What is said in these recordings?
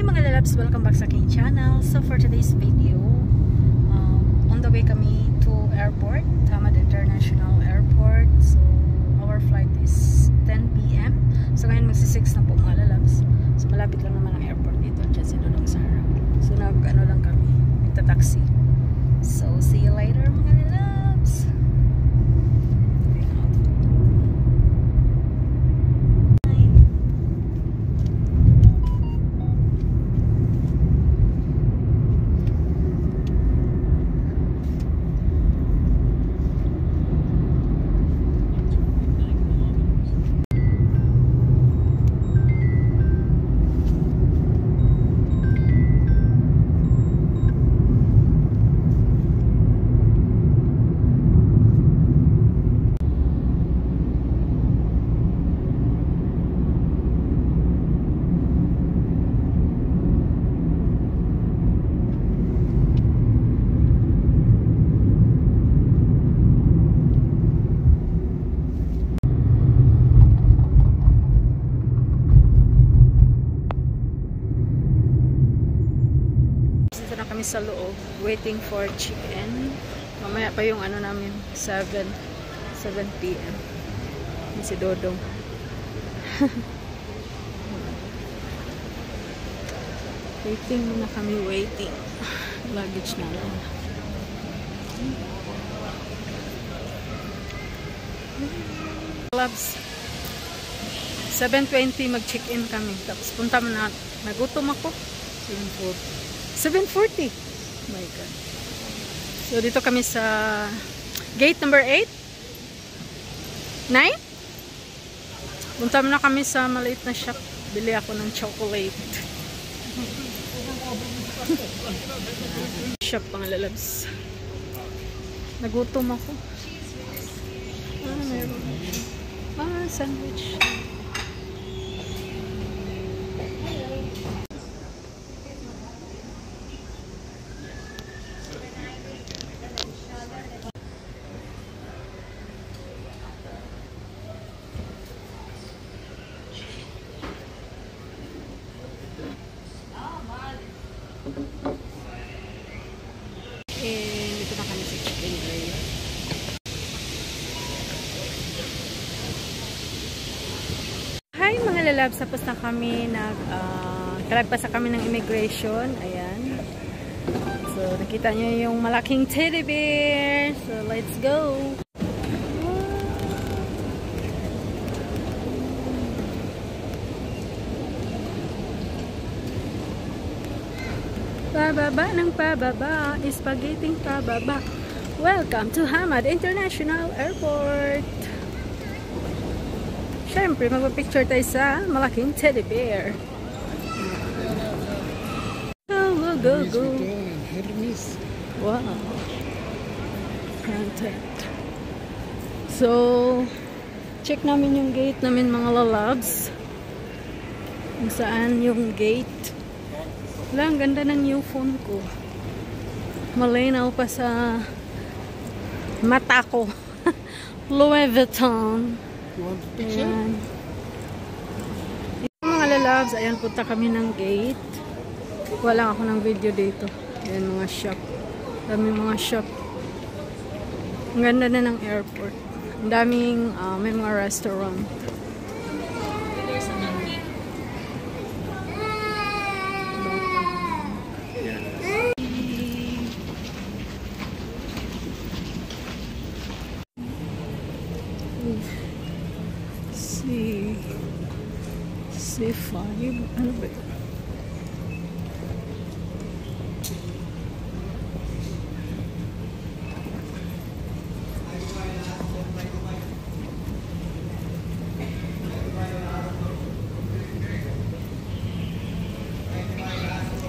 mga lalabs, welcome back sa aking channel. So for today's video, on the way kami to airport, Hamad International Airport. So our flight is 10 PM. So ngayon magsi-6 na po mga lalabs. So malapit lang naman ang airport dito, dyan sa Dodong sa harap. So nag-ano lang kami, nagta-taxi. So see you later mga lalabs. Kami sa loob, waiting for chicken. Mamaya pa yung ano namin, 7 PM. Si Dodong. Waiting muna kami, waiting. Luggage namin. Clubs. 7:20 mag-check-in kami. Tapos punta mo na, nagutom ako. 7:40. Oh my God. So, dito kami sa gate number 8. 9? Punta muna kami sa maliit na shop. Bili ako ng chocolate. Shop pang lalabs. Nagutom ako. Meron. Sandwich. Dito na kami sa chicken area. Hi mga lalabs, tapos na kami kalagpas na kami ng immigration. Ayan. So nakita nyo yung malaking teddy bear. So let's go. Pababa ng pababa, spaghetti pababa. Welcome to Hamad International Airport. Siyempre, magpapicture tayo sa malaking teddy bear. Go. Hermes. Wow. Content. So, check namin yung gate namin mga lalabs. Kung saan yung gate. Wala, ang ganda ng new phone ko. Malinaw pa sa mata ko. Louis Vuitton. You want the picture? Ayan. Ito mga lalabs, ayan, punta kami ng gate. Wala ako ng video dito. Ayan, mga shop. Dami mga shop. Ang ganda na ng airport. Ang daming, may mga restaurant. C5. Ano ba ito?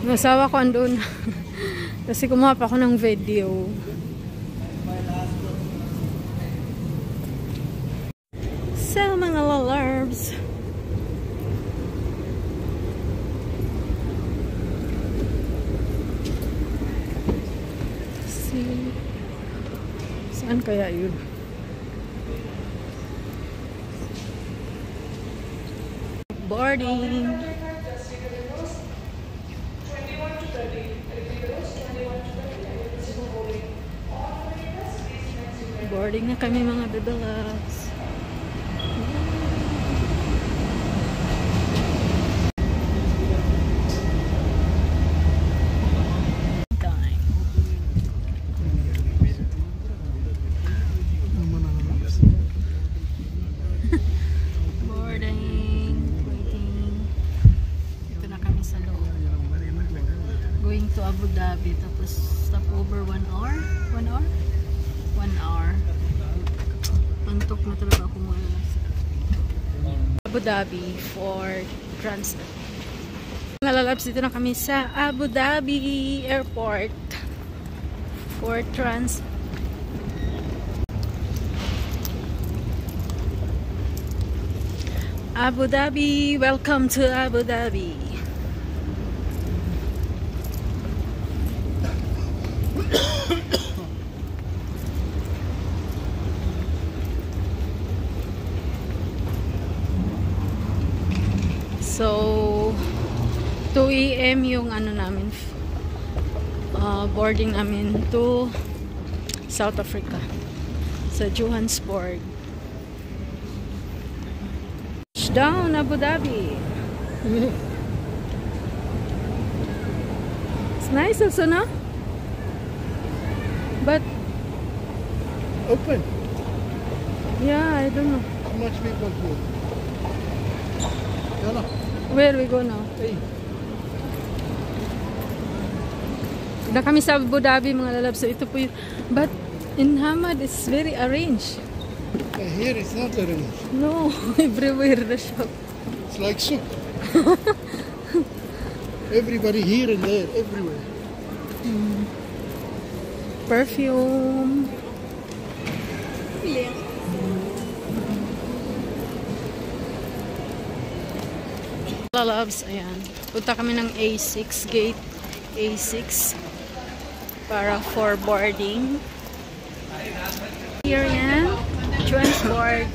Nasawa ko andun. Kasi kumuha pa ako ng video. So mga lalarbs, saan kaya yun? Boarding. Boarding na kami mga bebelabs. Boarding. Waiting. Ito na kami sa loob. Going to Abu Dhabi. Tapos stop over 1 hour. 1 hour? 1 hour. Antok na talaga ako mga Abu Dhabi for transit. Mga lalabs, dito na kami sa Abu Dhabi Airport for transit. Abu Dhabi, welcome to Abu Dhabi. So 2 AM yung ano namin, boarding namin to South Africa sa Johannesburg. Touchdown Abu Dhabi. It's nice also, no? But Open. yeah, I don't know. How much people here? Yalla. Where we go now? Hey. Na kami sa Abu Dhabi mga lalab. So ito po yung, but in Hamad it's very arranged. Here it's not arranged. No, everywhere the shop. It's like soup. Everybody here and there, everywhere. Perfume. Lalabs, ayan. Punta kami ng A6 gate. A6 para for boarding. Here yan. Transport.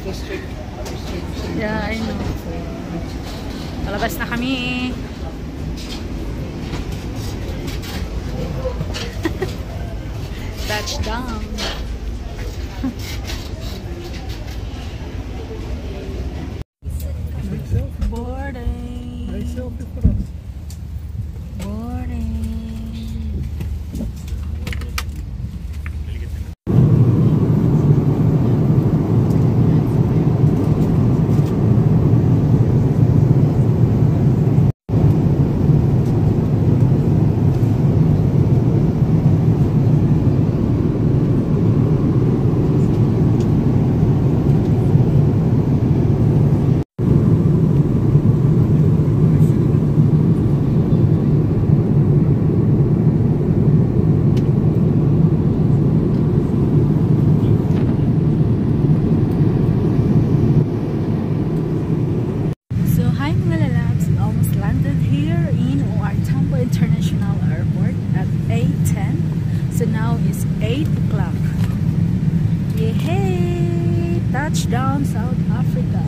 Just check. Yeah, I know. Palabas na kami. Touchdown. Boarding. Nice selfie for us. Boarding. International Airport at 8:10. So now it's 8 o'clock. Yay! Touchdown South Africa.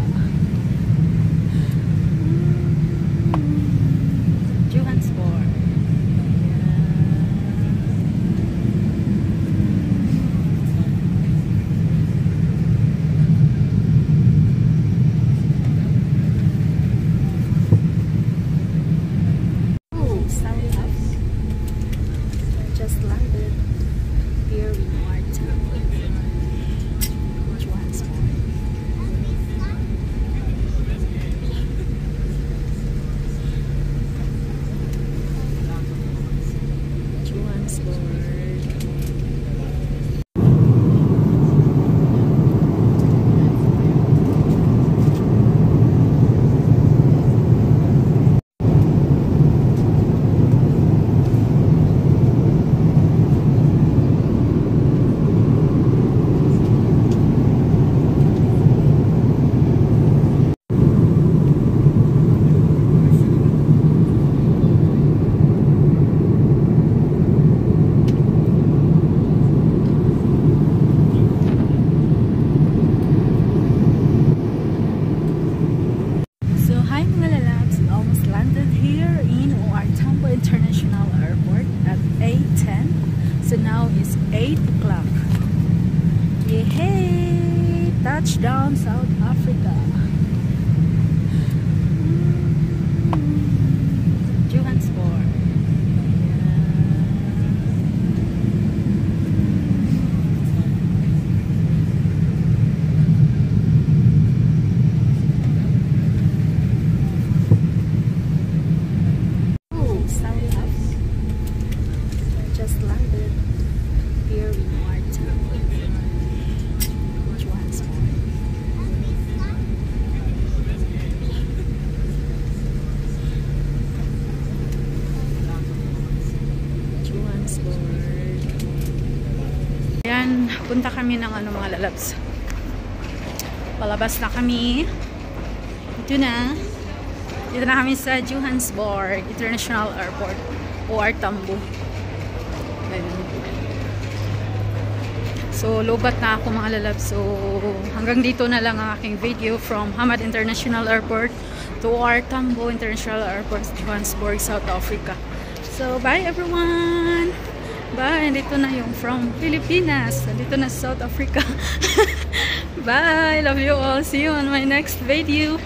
Johannesburg. Just landed here in our town, Johannesburg. International Airport at 8:10. So now it's 8 o'clock. touchdown, South Africa. Johannesburg. Oh, South Africa. Just landed here in Wartown. Johannesburg. Ayan, punta kami ng ano mga lalabs. Palabas na kami. Dito na kami sa Johannesburg International Airport OR Tambo. Ayan. So, lobat na ako mga lalabs. So, hanggang dito na lang ang aking video from Hamad International Airport to OR Tambo International Airport, Johannesburg, South Africa. So, bye everyone! Bye! Dito na yung from Pilipinas. Dito na South Africa. Bye! Love you all. See you on my next video.